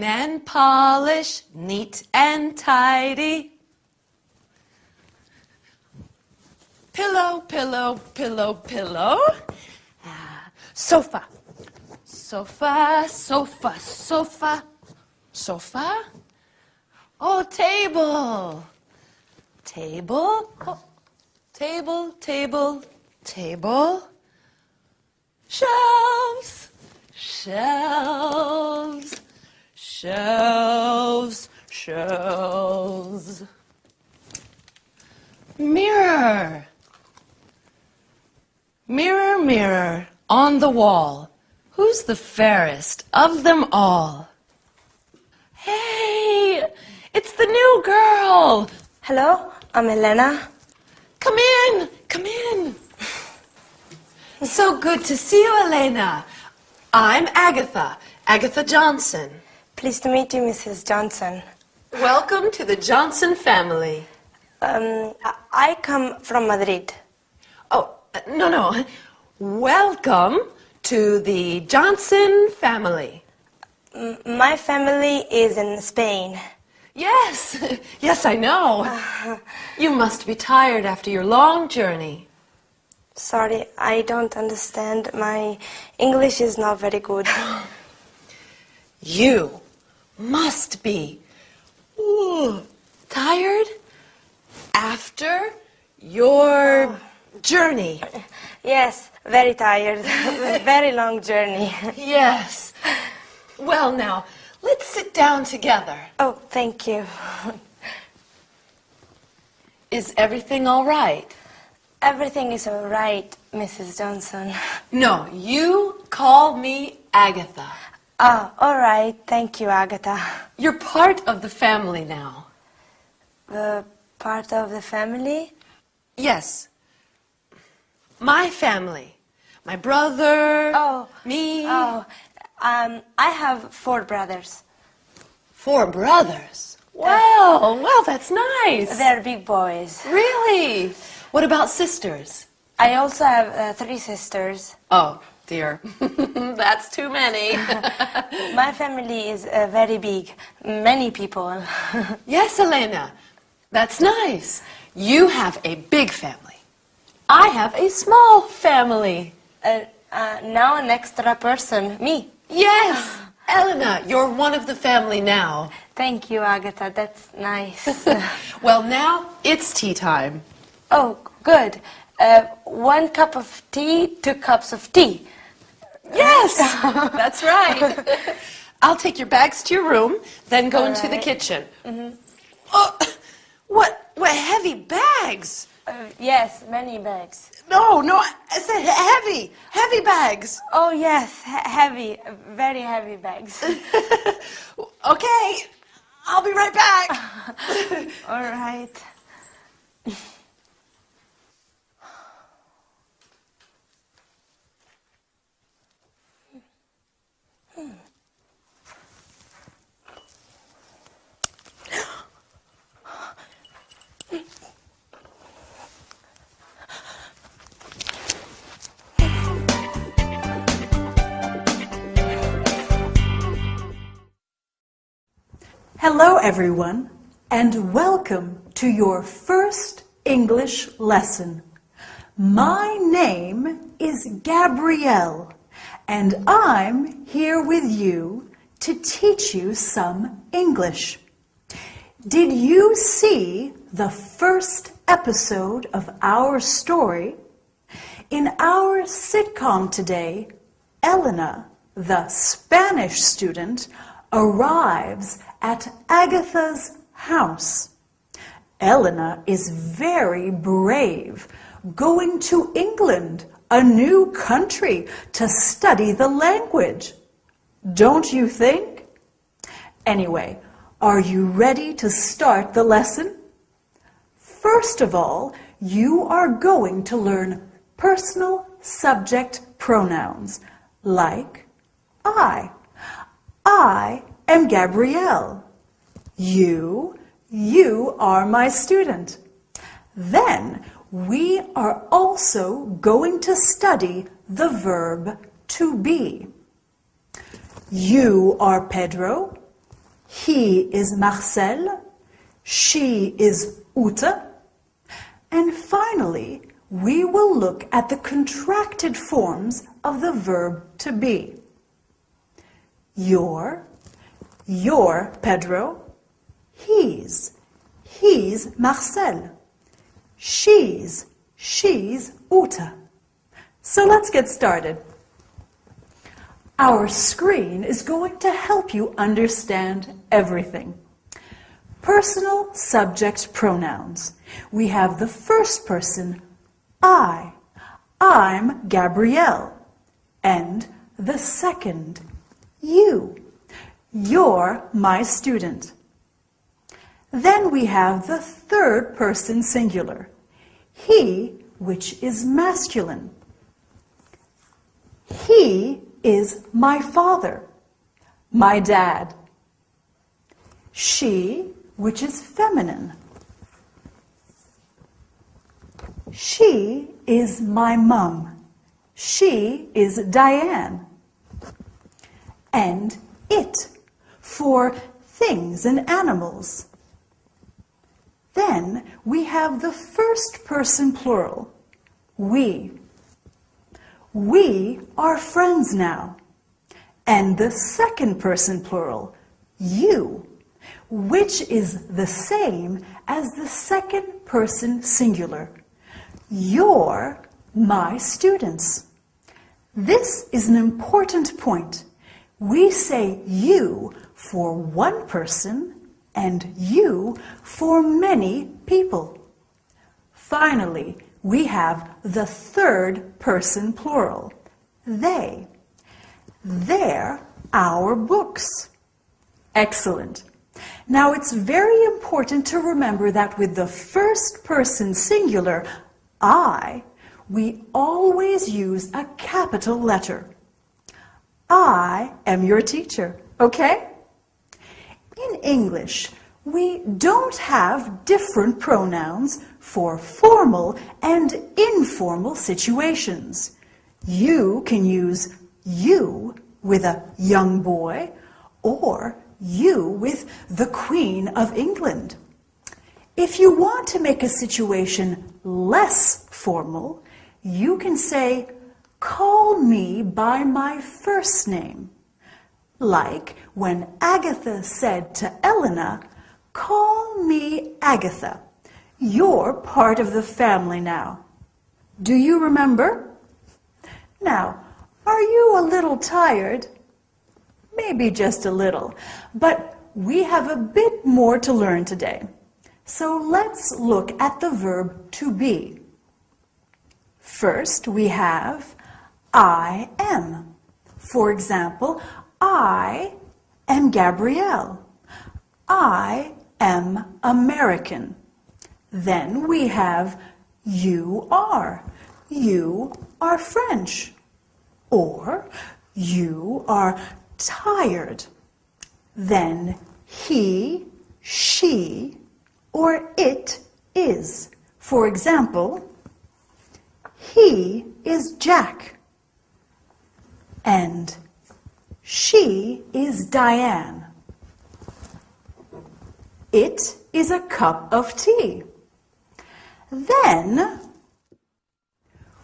and polish, neat and tidy. Pillow, pillow, pillow, pillow. Sofa. Sofa, sofa, sofa, sofa. Oh, table. Table. Oh, table, table, table. Shelves. Shelves. Shelves. Shelves. Mirror. Mirror, mirror, on the wall, who's the fairest of them all? Hey, it's the new girl. Hello, I'm Elena. Come in, come in. So good to see you, Elena. I'm Agatha, Agatha Johnson. Pleased to meet you, Mrs. Johnson. Welcome to the Johnson family. I come from Madrid. Oh, no. Welcome to the Johnson family. My family is in Spain. Yes, yes, I know. You must be tired after your long journey. Sorry, I don't understand. My English is not very good. You must be tired after your journey. Yes, very tired. Very long journey. Yes. Well, now, let's sit down together. Oh, thank you. Is everything all right? Everything is all right, Mrs. Johnson. No, you call me Agatha. Ah, all right. Thank you, Agatha. You're part of the family now. Part of the family? Yes. My family. My brother. Oh. Me. Oh, I have 4 brothers. 4 brothers. Well, that's nice. They're big boys. Really? What about sisters? I also have 3 sisters. Oh, dear. That's too many. My family is very big. Many people. Yes, Elena. That's nice. You have a big family. I have a small family. Now an extra person. Me. Yes. Elena, you're one of the family now. Thank you, Agatha. That's nice. Well, now it's tea time. Oh, good. 1 cup of tea, 2 cups of tea. Yes, that's right. I'll take your bags to your room, then go into the right. kitchen. Oh, what heavy bags? Yes, many bags. No, I said heavy bags. Oh, yes, heavy, very heavy bags. Okay, I'll be right back. All right. Hello everyone, and welcome to your first English lesson. My name is Gabrielle, and I'm here with you to teach you some English. Did you see the first episode of our story? In our sitcom today, Elena, the Spanish student, arrives at Agatha's house. Elena is very brave, going to England, a new country, to study the language. Don't you think? Anyway, are you ready to start the lesson? First of all, you are going to learn personal subject pronouns like I. I am Gabrielle. You are my student. Then we are also going to study the verb to be. You are Pedro. He is Marcel. She is Ute. And finally, we will look at the contracted forms of the verb to be. Your Pedro. He's Marcel. She's Ute. So let's get started. Our screen is going to help you understand everything. Personal subject pronouns. We have the first person, I. I'm Gabrielle. And the second, you. You're my student. Then we have the third person singular, he, which is masculine. He is my father, my dad. She, which is feminine. She is my mum. She is Diane. And it, for things and animals. Then we have the first person plural, we. We are friends now. And the second person plural, you, which is the same as the second person singular. You're my students. This is an important point. We say you for one person and you for many people. Finally, we have the third person plural, they. They're our books. Excellent. Now it's very important to remember that with the first person singular, I, we always use a capital letter. I am your teacher, okay? In English, we don't have different pronouns for formal and informal situations. You can use you with a young boy or you with the Queen of England. If you want to make a situation less formal, you can say, call me by my first name. Like when Agatha said to Elena, call me Agatha. You're part of the family now. Do you remember? Now, are you a little tired? Maybe just a little, but we have a bit more to learn today. So let's look at the verb to be. First, we have I am. For example, I am Gabrielle. I am American. Then we have you are. You are French. Or you are tired. Then he, she, or it is. For example, he is Jack. And she is Diane. It is a cup of tea. Then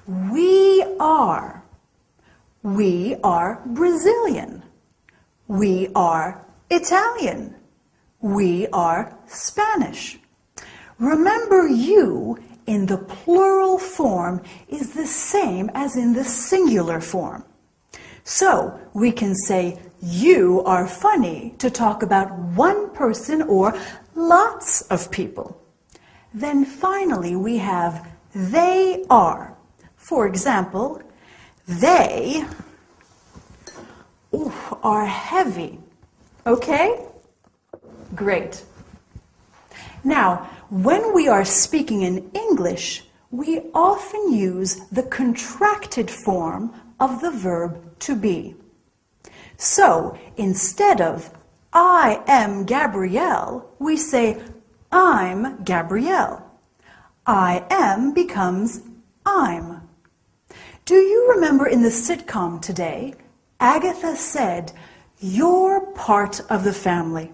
we are. We are Brazilian. We are Italian. We are Spanish. Remember, you in the plural form is the same as in the singular form. So we can say you are funny to talk about one person or lots of people. Then finally we have they are. For example, they are heavy. Okay? Great. Now, when we are speaking in English, we often use the contracted form of the verb to be. So, instead of I am Gabrielle, we say I'm Gabrielle. I am becomes I'm. Do you remember in the sitcom today, Agatha said, you're part of the family.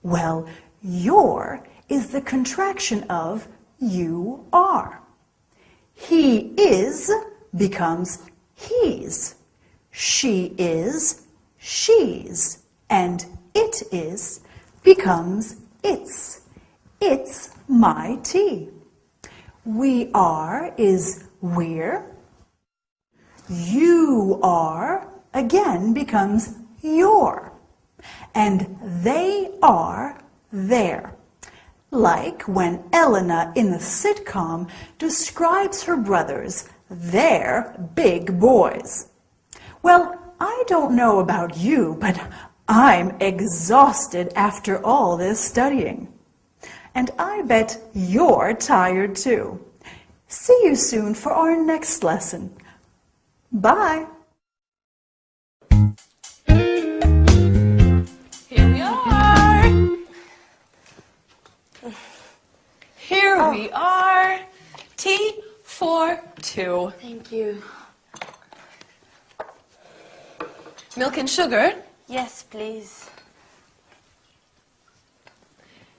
Well, your is the contraction of you are. He is becomes he's. She is she's. And it is becomes its. It's my tea. We are is we're. You are again becomes your. And they are their. Like when Elena in the sitcom describes her brothers, they're big boys. Well, I don't know about you, but I'm exhausted after all this studying. And I bet you're tired too. See you soon for our next lesson. Bye. Here we are. Here we are. Tea for two. Thank you. Milk and sugar. Yes, please.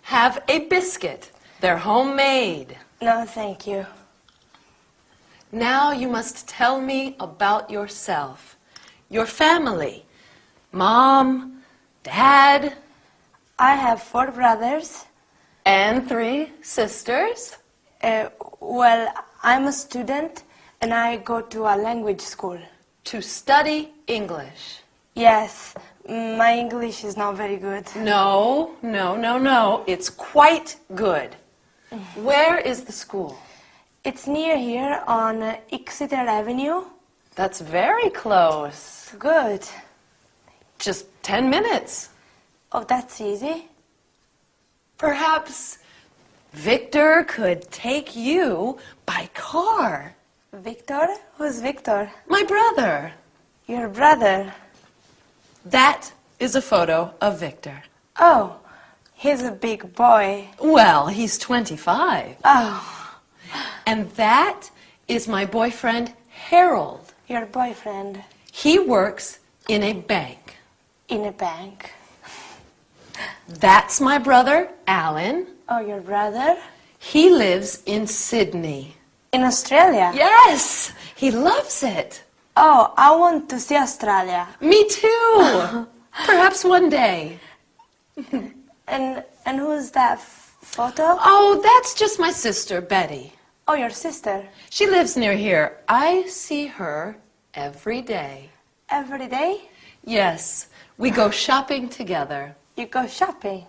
Have a biscuit. They're homemade. No, thank you. Now you must tell me about yourself. Your family. Mom, Dad, I have 4 brothers. and 3 sisters. Well, I'm a student and I go to a language school. To study English. Yes, my English is not very good. No. It's quite good. Where is the school? It's near here on Exeter Avenue. That's very close. Good. Just 10 minutes. Oh, that's easy. Perhaps Victor could take you by car. Victor? Who's Victor? My brother. Your brother. That is a photo of Victor. Oh, he's a big boy. Well, he's 25. Oh, And that is my boyfriend, Harold. your boyfriend He works in a bank. in a bank. That's my brother, Alan. Oh, your brother? He lives in Sydney. In Australia? Yes, he loves it. Oh, I want to see Australia. Me too. Perhaps one day. And who's that photo? Oh, that's just my sister, Betty. Oh, your sister. She lives near here. I see her every day. Every day? Yes, we go shopping together. You go shopping.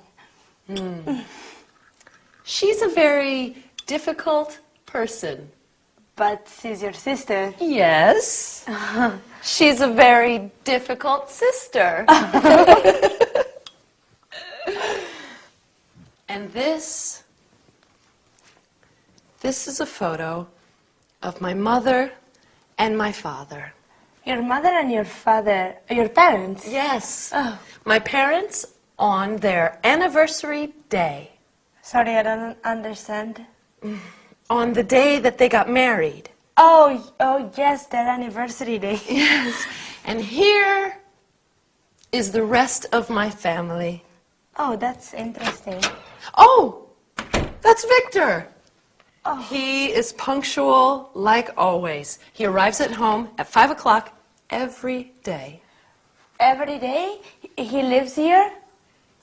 She's a very difficult person. But she's your sister. Yes. She's a very difficult sister. And this is a photo of my mother and my father. Your mother and your father, your parents? Yes. Oh. My parents on their anniversary day. Sorry, I don't understand. On the day that they got married. Oh, yes, their anniversary day. Yes. And here is the rest of my family. Oh, that's interesting. Oh, that's Victor. Oh. He is punctual like always. He arrives at home at 5 o'clock every day. Every day? He lives here?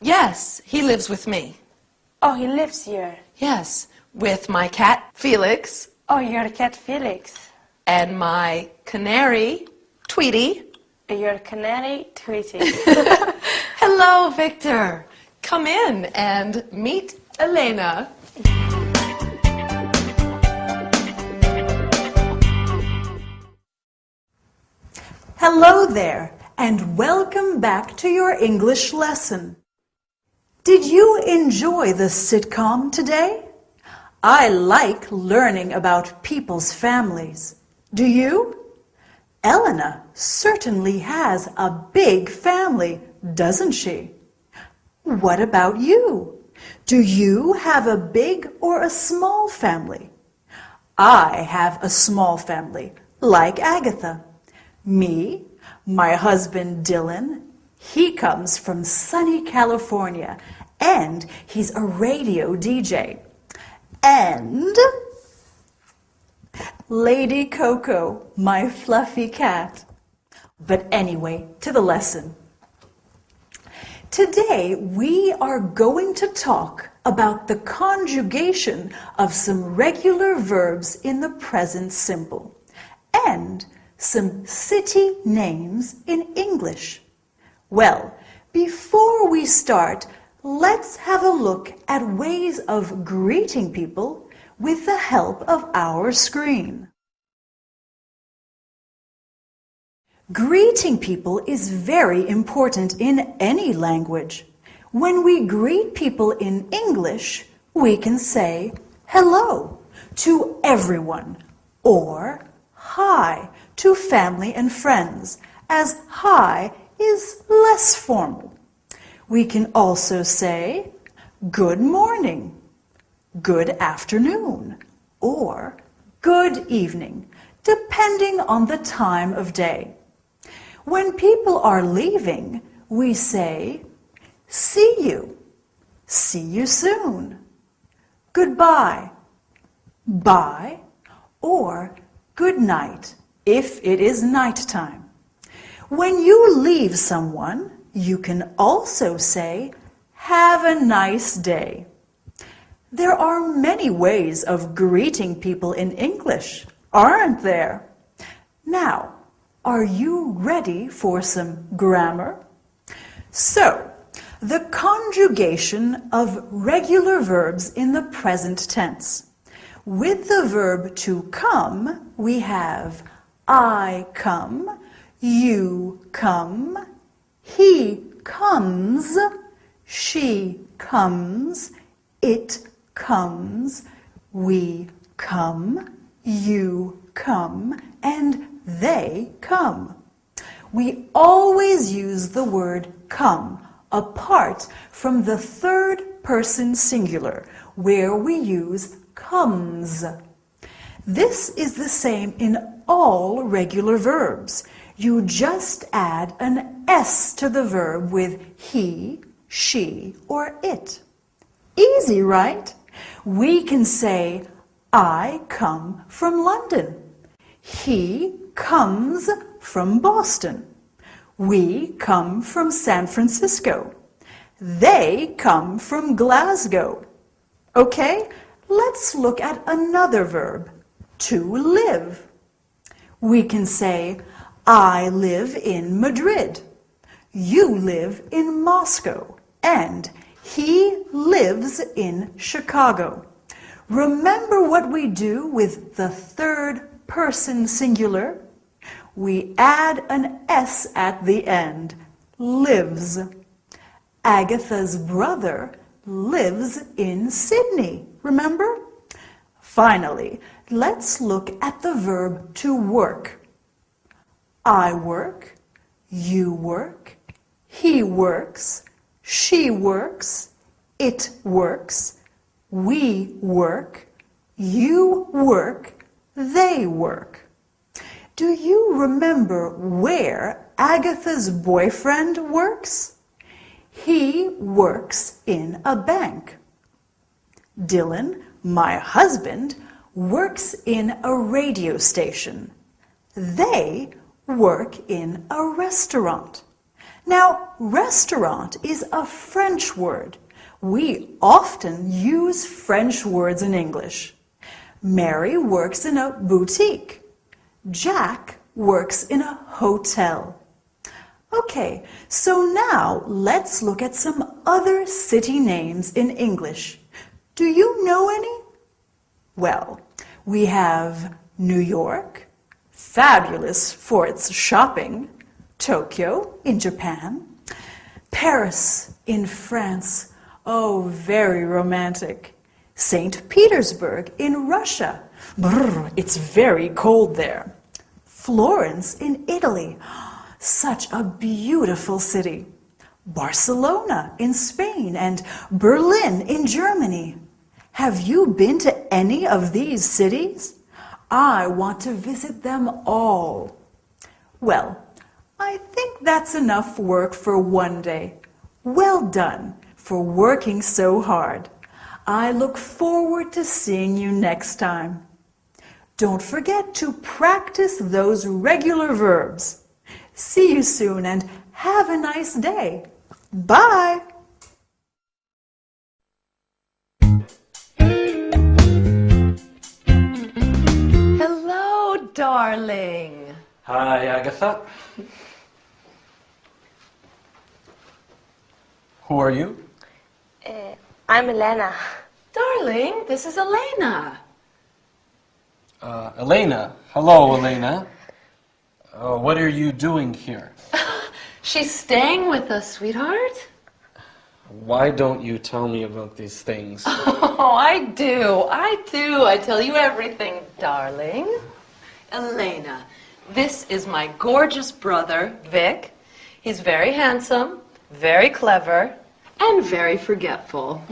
Yes, he lives with me. Oh, he lives here. Yes, with my cat, Felix, Oh, your cat Felix. and my canary, Tweety. Your canary Tweety. Hello, Victor. Come in and meet Elena. Hello there, and welcome back to your English lesson. Did you enjoy the sitcom today? I like learning about people's families. Do you? Elena certainly has a big family, doesn't she? What about you? Do you have a big or a small family? I have a small family, like Agatha. Me, my husband Dylan, he comes from sunny California, and he's a radio DJ. And Lady Coco, my fluffy cat. But anyway, to the lesson. Today we are going to talk about the conjugation of some regular verbs in the present simple and some city names in English. Well, before we start, let's have a look at ways of greeting people with the help of our screen. Greeting people is very important in any language. When we greet people in English, we can say hello to everyone or hi to family and friends, as hi is less formal. We can also say good morning, good afternoon, or good evening, depending on the time of day. When people are leaving, we say see you soon, goodbye, bye, or good night if it is nighttime. When you leave someone, you can also say have a nice day. There are many ways of greeting people in English, aren't there? Now, are you ready for some grammar? So, the conjugation of regular verbs in the present tense. With the verb to come, we have I come, you come, he comes, she comes, it comes, we come, you come, and they come. We always use the word come apart from the third person singular, where we use comes. This is the same in all regular verbs. You just add an S to the verb with he, she, or it. Easy, right? We can say, I come from London. He comes from Boston. We come from San Francisco. They come from Glasgow. Okay, let's look at another verb, to live. We can say, I live in Madrid. You live in Moscow. And he lives in Chicago. Remember what we do with the third person singular? We add an S at the end, lives. Agatha's brother lives in Sydney, remember? Finally, let's look at the verb to work. I work, you work, he works, she works, it works, we work, you work, they work. Do you remember where Agatha's boyfriend works? He works in a bank. Dylan, my husband, works in a radio station. They work in a restaurant. Now, restaurant is a French word. We often use French words in English. Mary works in a boutique. Jack works in a hotel. Okay, so now let's look at some other city names in English. Do you know any? Well, we have New York, fabulous for its shopping, Tokyo in Japan, Paris in France, oh, very romantic, St. Petersburg in Russia, brr, it's very cold there, Florence in Italy, such a beautiful city, Barcelona in Spain, and Berlin in Germany. Have you been to any of these cities? I want to visit them all. Well, I think that's enough work for one day. Well done for working so hard. I look forward to seeing you next time. Don't forget to practice those regular verbs. See you soon and have a nice day. Bye! Hello, darling. Hi, Agatha. Who are you? I'm Elena. Darling, this is Elena. Elena. Hello, Elena. What are you doing here? She's staying with us, sweetheart. Why don't you tell me about these things? Oh, I do. I tell you everything, darling. Elena, this is my gorgeous brother, Vic. He's very handsome, very clever, and very forgetful.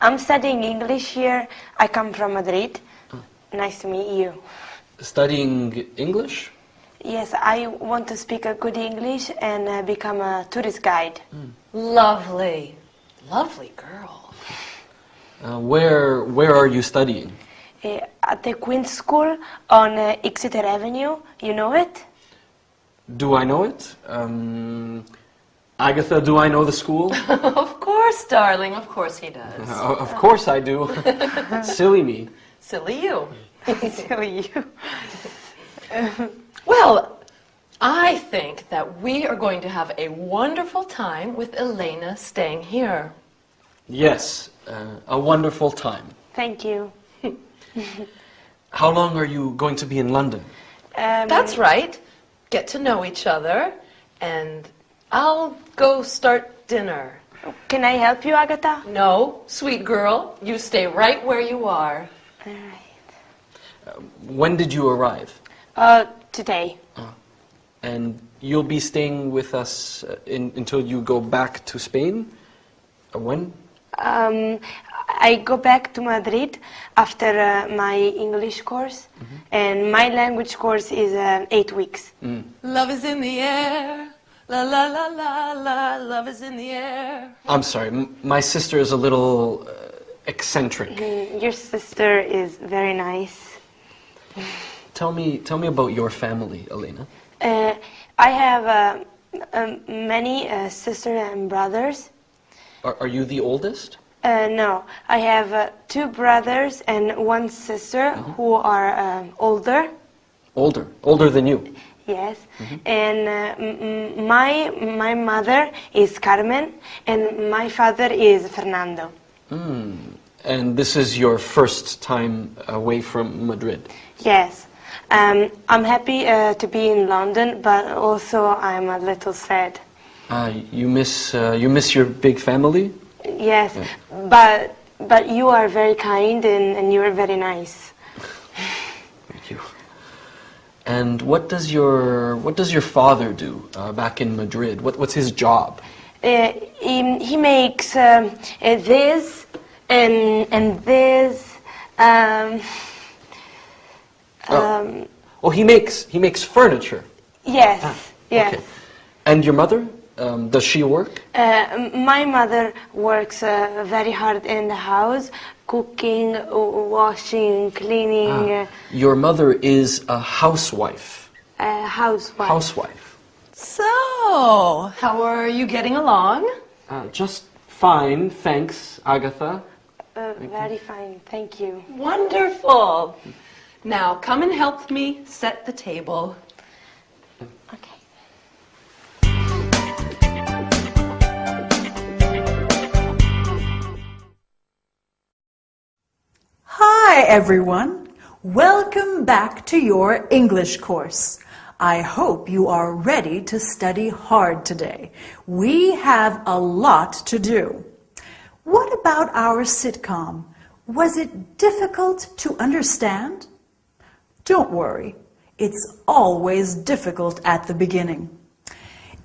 I'm studying English here. I come from Madrid. Nice to meet you. Studying English? Yes, I want to speak a good English and become a tourist guide. Lovely. Lovely girl. Where are you studying? At the Queen's School on Exeter Avenue. You know it? Do I know it? Agatha, do I know the school? Of course, darling. Of course he does. Of course I do. Silly me. Silly you. Silly you. Well, I think that we are going to have a wonderful time with Elena staying here. Yes, a wonderful time. Thank you. How long are you going to be in London? That's right. Get to know each other, and I'll go start dinner. Can I help you, Agatha? No, sweet girl, you stay right where you are. All right. When did you arrive? Today. And you'll be staying with us until you go back to Spain? When? I go back to Madrid after my English course, and my language course is 8 weeks. Love is in the air. La la la la la. Love is in the air. I'm sorry, my sister is a little eccentric. Your sister is very nice. Tell me about your family, Elena. I have many sisters and brothers. Are you the oldest? No, I have 2 brothers and 1 sister who are older. Older than you? Yes, and my mother is Carmen and my father is Fernando. And this is your first time away from Madrid? Yes, I'm happy to be in London, but also I'm a little sad. You miss your big family? Yes, but you are very kind and you are very nice. Thank you. And what does your father do back in Madrid? What's his job? He makes this and this. He makes furniture. Yes, yes. Okay. And your mother? Does she work? My mother works very hard in the house, cooking, washing, cleaning. Your mother is a housewife. Housewife. Housewife. So, how are you getting along? Just fine, thanks, Agatha. Very fine, thank you. Wonderful. Now, come and help me set the table. Okay. Hi everyone! Welcome back to your English course. I hope you are ready to study hard today. We have a lot to do. What about our sitcom? Was it difficult to understand? Don't worry, it's always difficult at the beginning.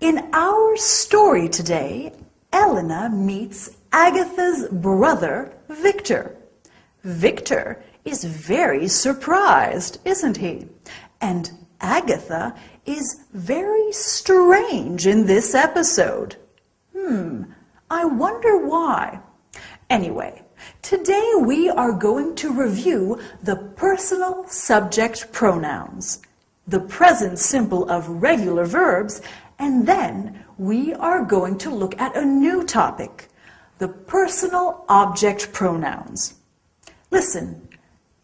In our story today, Elena meets Agatha's brother, Victor. Victor is very surprised, isn't he? And Agatha is very strange in this episode. I wonder why. Anyway, today we are going to review the personal subject pronouns, the present simple of regular verbs, and then we are going to look at a new topic, the personal object pronouns. Listen,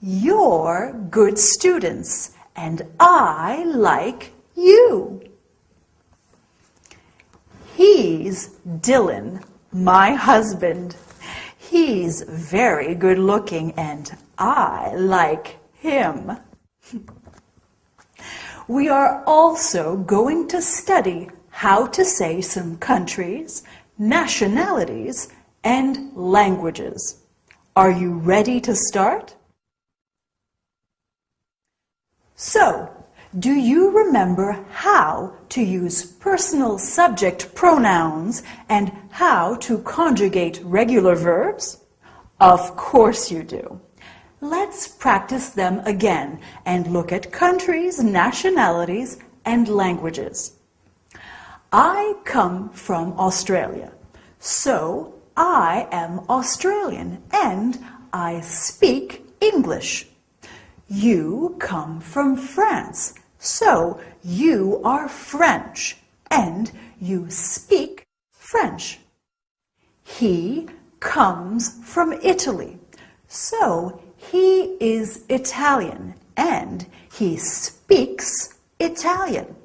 you're good students, and I like you. He's Dylan, my husband. He's very good looking, and I like him. We are also going to study how to say some countries, nationalities, and languages. Are you ready to start? So, do you remember how to use personal subject pronouns and how to conjugate regular verbs? Of course you do. Let's practice them again and look at countries, nationalities, and languages. I come from Australia, so I am Australian and I speak English. You come from France, so you are French and you speak French. He comes from Italy, so he is Italian and he speaks Italian.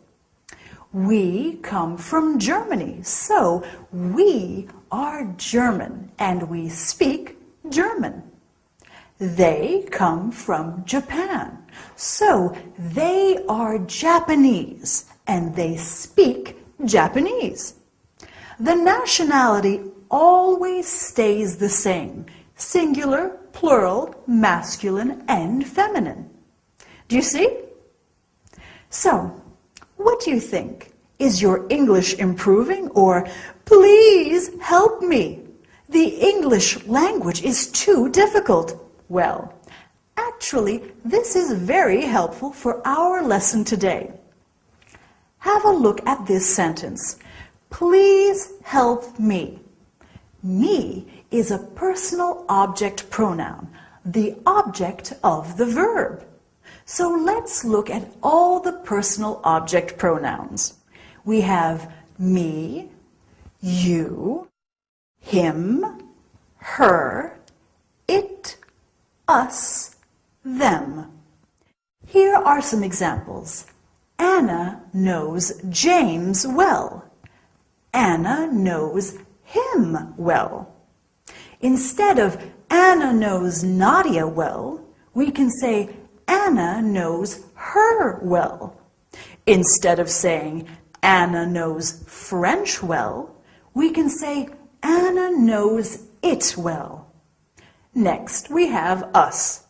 We come from Germany, so we are German and we speak German. They come from Japan, so they are Japanese and they speak Japanese. The nationality always stays the same, singular, plural, masculine, and feminine. Do you see? So, what do you think? Is your English improving, or please help me? The English language is too difficult. Well, actually, this is very helpful for our lesson today. Have a look at this sentence. Please help me. Me is a personal object pronoun, the object of the verb. So let's look at all the personal object pronouns. We have me, you, him, her, it, us, them. Here are some examples. Anna knows James well. Anna knows him well. Instead of Anna knows Nadia well, we can say Anna knows her well. Instead of saying Anna knows French well, we can say Anna knows it well. Next, we have us.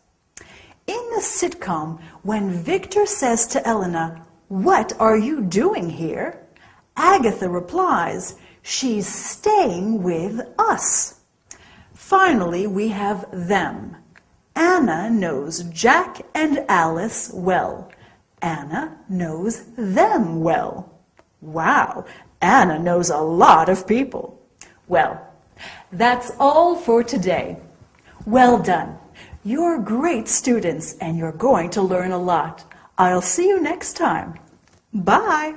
In the sitcom, when Victor says to Elena, "What are you doing here?" Agatha replies, "She's staying with us." Finally, we have them. Anna knows Jack and Alice well. Anna knows them well. Wow, Anna knows a lot of people. Well, that's all for today. Well done. You're great students and you're going to learn a lot. I'll see you next time. Bye.